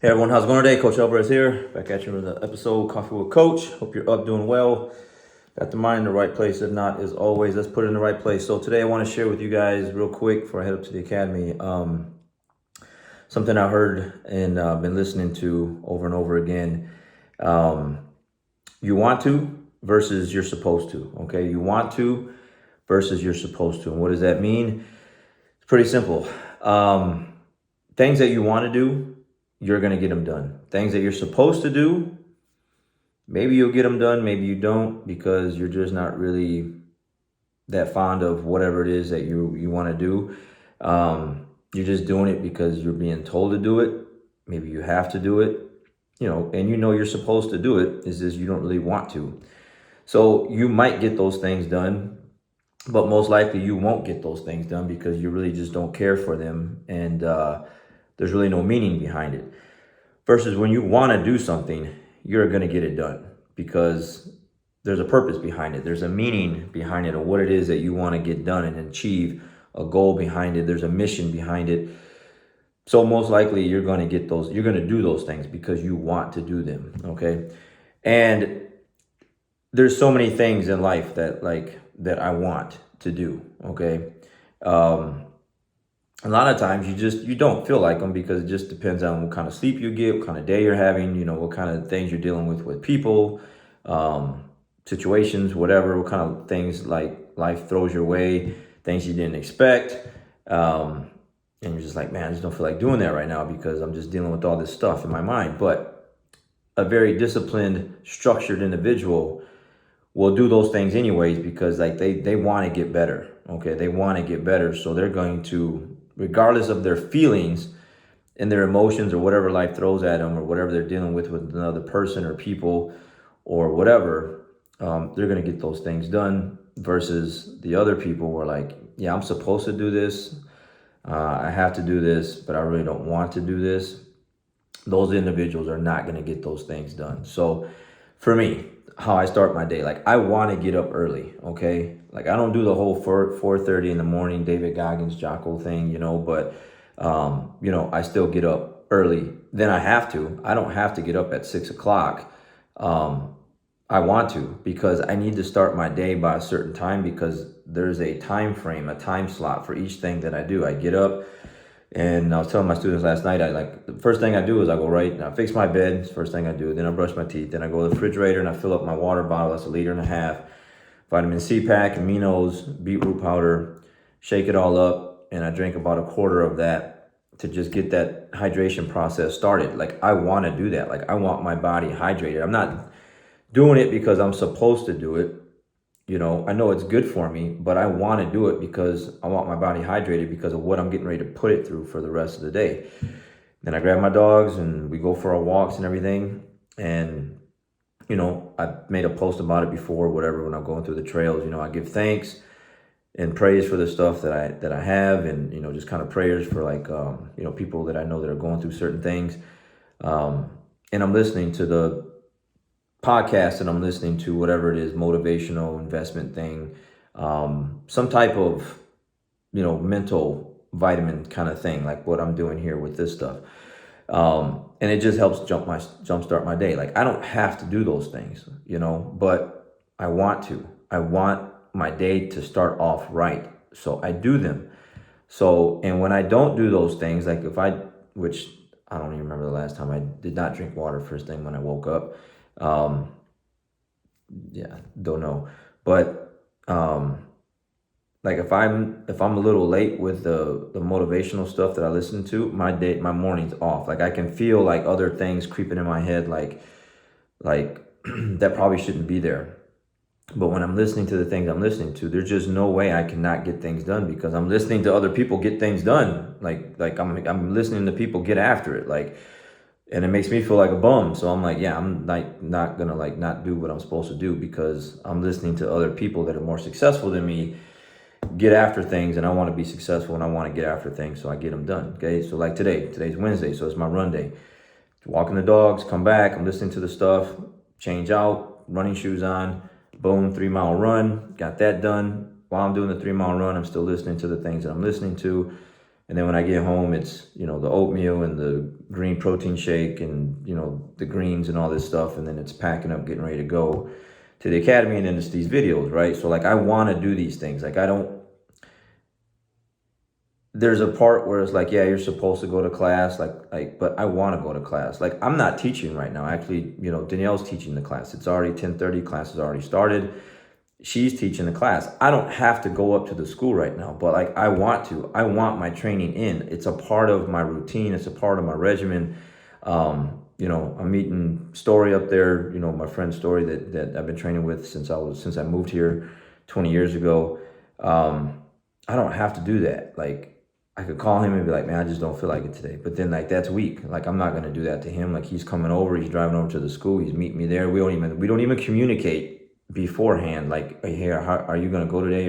Hey everyone, how's it going today? Coach Alvarez here, back at you with an episode, Coffee with Coach. Hope you're up, doing well. Got the mind in the right place. If not, as always, let's put it in the right place. So today I want to share with you guys real quick before I head up to the academy, something I heard and been listening to over and over again. You want to versus you're supposed to, okay? You want to versus you're supposed to. And what does that mean? It's pretty simple. Things that you want to do, you're going to get them done. Things that you're supposed to do, maybe you'll get them done, maybe you don't, because you're just not really that fond of whatever it is that you want to do. You're just doing it because you're being told to do it. Maybe you have to do it, and you're supposed to do it. It's just you don't really want to. So you might get those things done, but most likely you won't get those things done because you really just don't care for them, and there's really no meaning behind it. Versus when you want to do something, you're going to get it done because there's a purpose behind it. There's a meaning behind it, or what it is that you want to get done and achieve, a goal behind it. There's a mission behind it. So most likely you're going to do those things because you want to do them. Okay. And there's so many things in life that I want to do. Okay. A lot of times you don't feel like them because it just depends on what kind of sleep you get, what kind of day you're having, what kind of things you're dealing with people, situations, whatever, what kind of things like life throws your way, things you didn't expect. And you're just like, man, I just don't feel like doing that right now because I'm just dealing with all this stuff in my mind. But a very disciplined, structured individual will do those things anyways because they want to get better. Okay, they want to get better. So they're going to, regardless of their feelings and their emotions or whatever life throws at them or whatever they're dealing with another person or people or whatever, they're going to get those things done versus the other people who are like, yeah, I'm supposed to do this. I have to do this, but I really don't want to do this. Those individuals are not going to get those things done. So for me, how I start my day, I want to get up early, okay? I don't do the whole 4:30 in the morning David Goggins Jocko thing, but I still get up early. Then I have to. I don't have to get up at 6 o'clock. I want to because I need to start my day by a certain time because there's a time frame, a time slot for each thing that I do. I get up. And I was telling my students last night, the first thing I do is I go right and I fix my bed. It's the first thing I do. Then I brush my teeth. Then I go to the refrigerator and I fill up my water bottle. That's 1.5 liters. Vitamin C pack, aminos, beetroot powder, shake it all up. And I drink about 1/4 of that to just get that hydration process started. I want to do that. I want my body hydrated. I'm not doing it because I'm supposed to do it. I know it's good for me, but I want to do it because I want my body hydrated because of what I'm getting ready to put it through for the rest of the day. Then I grab my dogs and we go for our walks and everything. And, I made a post about it before, whatever, when I'm going through the trails, I give thanks and praise for the stuff that I have and, just kind of prayers for people that I know that are going through certain things. And I'm listening to the podcast and I'm listening to whatever it is, motivational investment thing, some type of, mental vitamin kind of thing, like what I'm doing here with this stuff. And it just helps jumpstart my day. I don't have to do those things, but I want to. I want my day to start off right. So I do them. So, and when I don't do those things, which I don't even remember the last time I did not drink water first thing when I woke up. Don't know. But if I'm a little late with the motivational stuff that I listen to, my morning's off. I can feel other things creeping in my head, that probably shouldn't be there. But when I'm listening to the things I'm listening to, there's just no way I cannot get things done because I'm listening to other people get things done. I'm listening to people get after it. And it makes me feel like a bum. So I'm I'm not gonna not do what I'm supposed to do because I'm listening to other people that are more successful than me get after things, and I want to be successful and I want to get after things, so I get them done. Okay, so today's Wednesday, so it's my run day. Walking the dogs, come back, I'm listening to the stuff, change out, running shoes on, boom, 3-mile run, got that done. While I'm doing the 3-mile run, I'm still listening to the things that I'm listening to. And then when I get home, it's, you know, the oatmeal and the green protein shake and, you know, the greens and all this stuff. And then it's packing up, getting ready to go to the academy. And then it's these videos, right? So like, I want to do these things. Like, there's a part where it's like, yeah, you're supposed to go to class, but I want to go to class. Like, I'm not teaching right now. Actually, you know, Danielle's teaching the class. It's already 10:30. Class has already started. She's teaching the class. I don't have to go up to the school right now, but like, I want to. I want my training in. It's a part of my routine. It's a part of my regimen. You know, I'm meeting Story up there. You know, my friend Story that I've been training with since I moved here 20 years ago. I don't have to do that. Like, I could call him and be like, man, I just don't feel like it today. But then like, that's weak. Like, I'm not going to do that to him. Like, he's coming over, he's driving over to the school, he's meeting me there. We don't even communicate beforehand. Like, hey, how are you going to go today?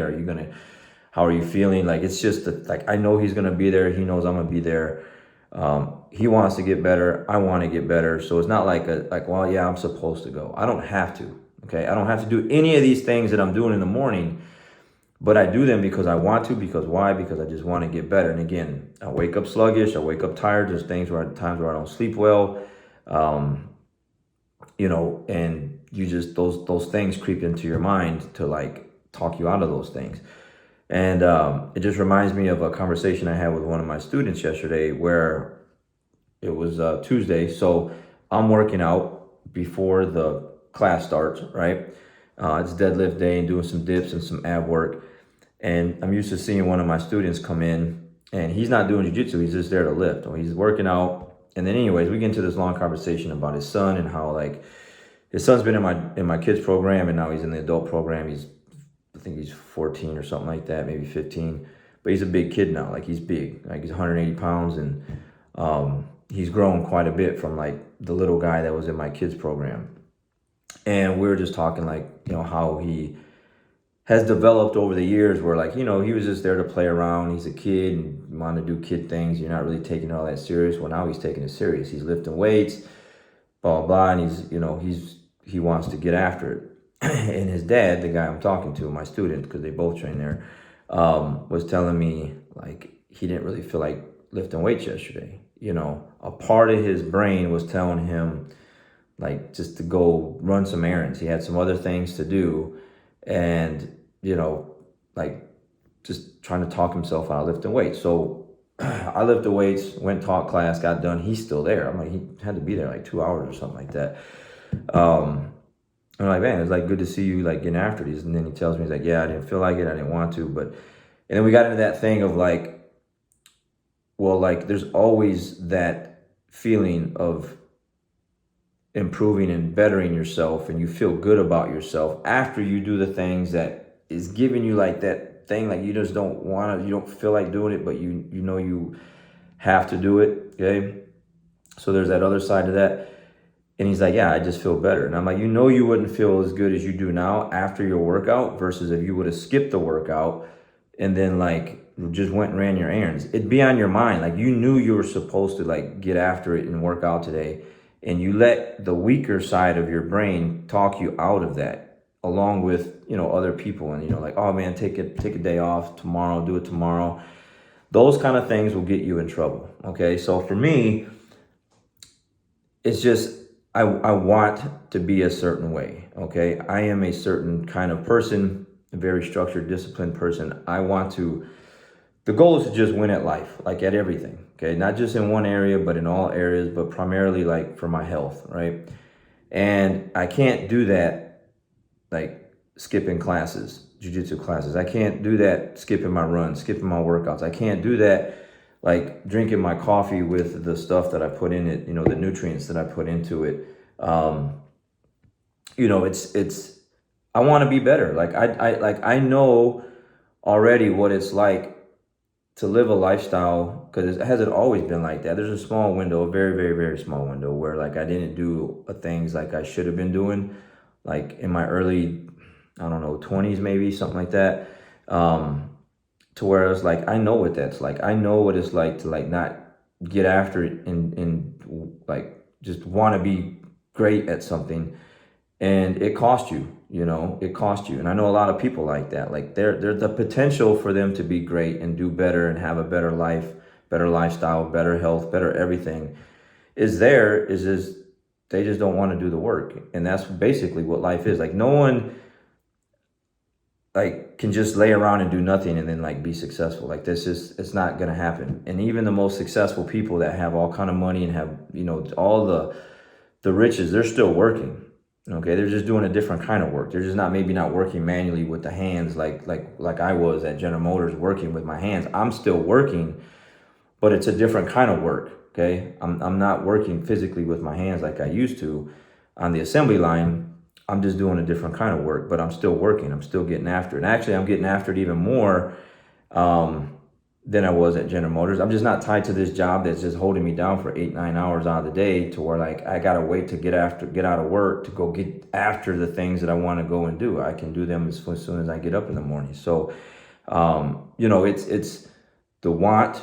How are you feeling? Like, it's just like, I know he's going to be there. He knows I'm going to be there. He wants to get better. I want to get better. So it's not like well, yeah, I'm supposed to go. I don't have to. Okay. I don't have to do any of these things that I'm doing in the morning. But I do them because I want to. Because why? Because I just want to get better. And again, I wake up sluggish. I wake up tired. There's times where I don't sleep well. You know, and you just, those things creep into your mind to like talk you out of those things. And it just reminds me of a conversation I had with one of my students yesterday, where it was Tuesday. So I'm working out before the class starts, right? It's deadlift day and doing some dips and some ab work. And I'm used to seeing one of my students come in and he's not doing jiu-jitsu. He's just there to lift, or he's working out. And then anyways, we get into this long conversation about his son and how like his son's been in my kids program and now he's in the adult program. I think he's 14 or something like that, maybe 15, but he's a big kid now. Like, he's big, like he's 180 pounds and he's grown quite a bit from like the little guy that was in my kids program. And we were just talking like, you know, how he has developed over the years, where like, you know, he was just there to play around. He's a kid and wanted to do kid things. You're not really taking it all that serious. Well, now he's taking it serious. He's lifting weights, blah, blah, blah. And he's, you know, he wants to get after it. And his dad, the guy I'm talking to, my student, because they both train there, was telling me like, he didn't really feel like lifting weights yesterday. You know, a part of his brain was telling him like just to go run some errands. He had some other things to do. And, you know, like just trying to talk himself out of lifting weights. So I lifted weights, went, taught class, got done. He's still there. I'm like, he had to be there like 2 hours or something like that. I'm like, man, it's like good to see you like getting after these. And then he tells me, he's like, yeah, I didn't feel like it. I didn't want to. And then we got into that thing of like, well, like there's always that feeling of improving and bettering yourself, and you feel good about yourself after you do the things that is giving you like that thing, like you just don't want to, you don't feel like doing it, but you know you have to do it. Okay, so there's that other side of that. And he's like, yeah, I just feel better. And I'm like, you know, you wouldn't feel as good as you do now after your workout versus if you would have skipped the workout and then like just went and ran your errands. It'd be on your mind. Like, you knew you were supposed to like get after it and work out today, and you let the weaker side of your brain talk you out of that, along with, you know, other people. And, you know, like, oh man, take a day off tomorrow, do it tomorrow. Those kind of things will get you in trouble. Okay. So for me, it's just, I want to be a certain way. Okay. I am a certain kind of person, a very structured, disciplined person. The goal is to just win at life, like at everything. Okay. Not just in one area, but in all areas, but primarily like for my health. Right. And I can't do that like skipping classes, jiu-jitsu classes. I can't do that skipping my runs, skipping my workouts. I can't do that like drinking my coffee with the stuff that I put in it, you know, the nutrients that I put into it. You know, I want to be better. Like I know already what it's like to live a lifestyle, because it hasn't always been like that. There's a small window, a very, very, very small window where like I didn't do things like I should have been doing, like in my early, I don't know, 20s, maybe something like that. To where it's like, I know what that's like. I know what it's like to like not get after it and like just want to be great at something. And it cost you, you know, it cost you. And I know a lot of people like that. Like they're the potential for them to be great and do better and have a better life better lifestyle, better health, better everything is there. Is just they just don't want to do the work. And that's basically what life is. Like no one like can just lay around and do nothing and then like be successful. Like this is it's not gonna happen. And even the most successful people that have all kind of money and have, you know, all the riches, they're still working. Okay, they're just doing a different kind of work. They're just maybe not working manually with the hands like I was at General Motors working with my hands. I'm still working, but it's a different kind of work. Okay, I'm not working physically with my hands like I used to on the assembly line. I'm just doing a different kind of work, but I'm still working. I'm still getting after it. And actually, I'm getting after it even more than I was at General Motors. I'm just not tied to this job that's just holding me down for 8-9 hours out of the day to where like I gotta wait to get out of work to go get after the things that I want to go and do. I can do them as soon as I get up in the morning. So you know, it's the want.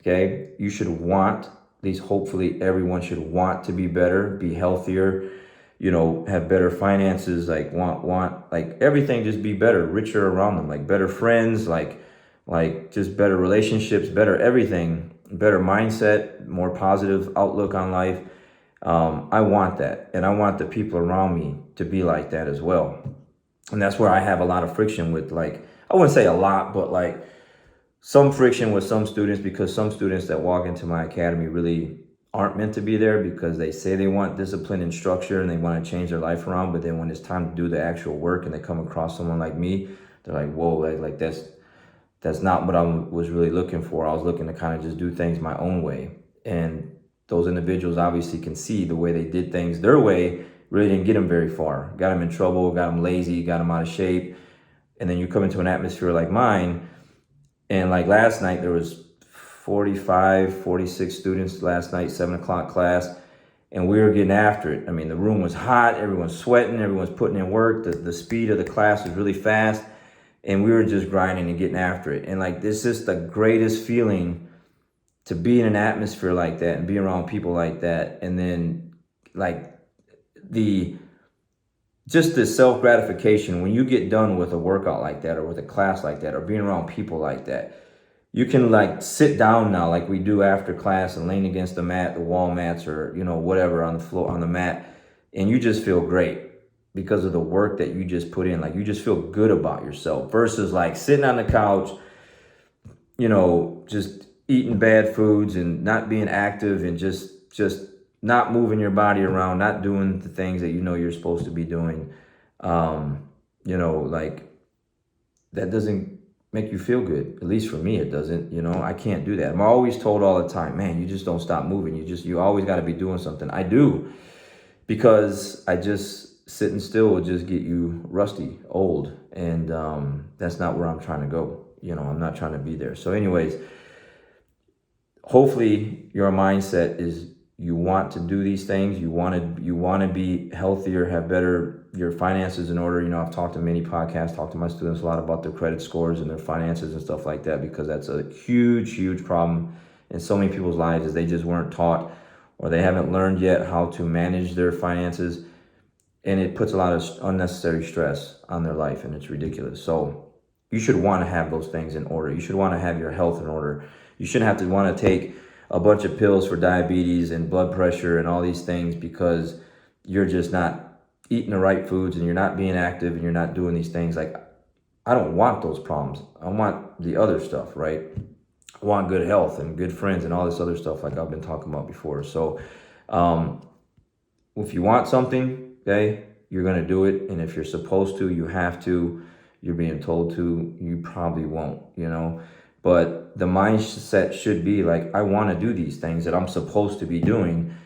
Okay, you should want, at least hopefully everyone should want to be better, be healthier, you know, have better finances, like want like everything, just be better, richer around them, like better friends, like just better relationships, better everything, better mindset, more positive outlook on life. I want that. And I want the people around me to be like that as well. And that's where I have a lot of friction with, like, I wouldn't say a lot, but like some friction with some students, because some students that walk into my academy really aren't meant to be there because they say they want discipline and structure and they want to change their life around. But then when it's time to do the actual work and they come across someone like me, they're like, whoa, like that's not what I was really looking for. I was looking to kind of just do things my own way. And those individuals obviously can see the way they did things their way really didn't get them very far. Got them in trouble, got them lazy, got them out of shape. And then you come into an atmosphere like mine, and like last night, there was 46 students last night, 7 o'clock class, and we were getting after it. I mean, the room was hot, everyone's sweating, everyone's putting in work. The speed of the class was really fast, and we were just grinding and getting after it. And like, this is the greatest feeling to be in an atmosphere like that and be around people like that. And then like just the self-gratification when you get done with a workout like that or with a class like that or being around people like that, you can like sit down now like we do after class and lean against the mat, the wall mats, or, you know, whatever on the floor, on the mat, and you just feel great because of the work that you just put in. Like you just feel good about yourself versus like sitting on the couch, you know, just eating bad foods and not being active and just not moving your body around, not doing the things that you know you're supposed to be doing. You know, like that doesn't make you feel good. At least for me, it doesn't. You know, I can't do that. I'm always told all the time, man, you just don't stop moving. You always got to be doing something. I do, because I just sitting still will just get you rusty, old. And that's not where I'm trying to go. You know, I'm not trying to be there. So anyways, hopefully your mindset is you want to do these things. You want to be healthier, have better, your finances in order. You know, I've talked to many podcasts, talked to my students a lot about their credit scores and their finances and stuff like that, because that's a huge problem in so many people's lives, is they just weren't taught or they haven't learned yet how to manage their finances. And it puts a lot of unnecessary stress on their life, and it's ridiculous. So you should want to have those things in order. You should want to have your health in order. You shouldn't have to want to take a bunch of pills for diabetes and blood pressure and all these things because you're just not eating the right foods and you're not being active and you're not doing these things. Like, I don't want those problems. I want the other stuff, right? I want good health and good friends and all this other stuff like I've been talking about before. So if you want something, okay, you're going to do it. And if you're supposed to, you have to, you're being told to, you probably won't, you know. But the mindset should be like, I want to do these things that I'm supposed to be doing.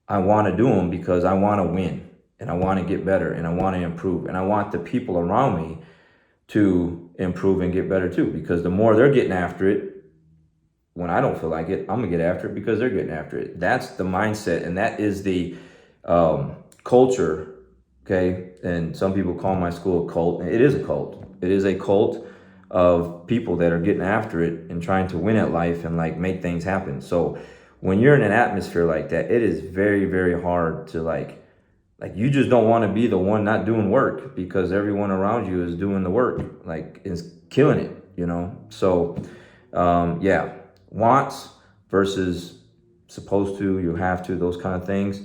I want to do them because I want to win and I want to get better and I want to improve. And I want the people around me to improve and get better too, because the more they're getting after it, when I don't feel like it, I'm going to get after it because they're getting after it. That's the mindset. And that is the culture. Okay. And some people call my school a cult. It is a cult. It is a cult of people that are getting after it and trying to win at life and like make things happen. So when you're in an atmosphere like that, it is very hard to like you just don't want to be the one not doing work because everyone around you is doing the work, like is killing it, you know? So yeah, wants, versus supposed to, you have to, those kind of things.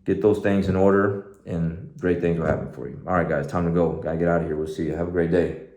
Get those things in order and great things will happen for you. All right, guys, time to go. Gotta get out of here. We'll see you. Have a great day.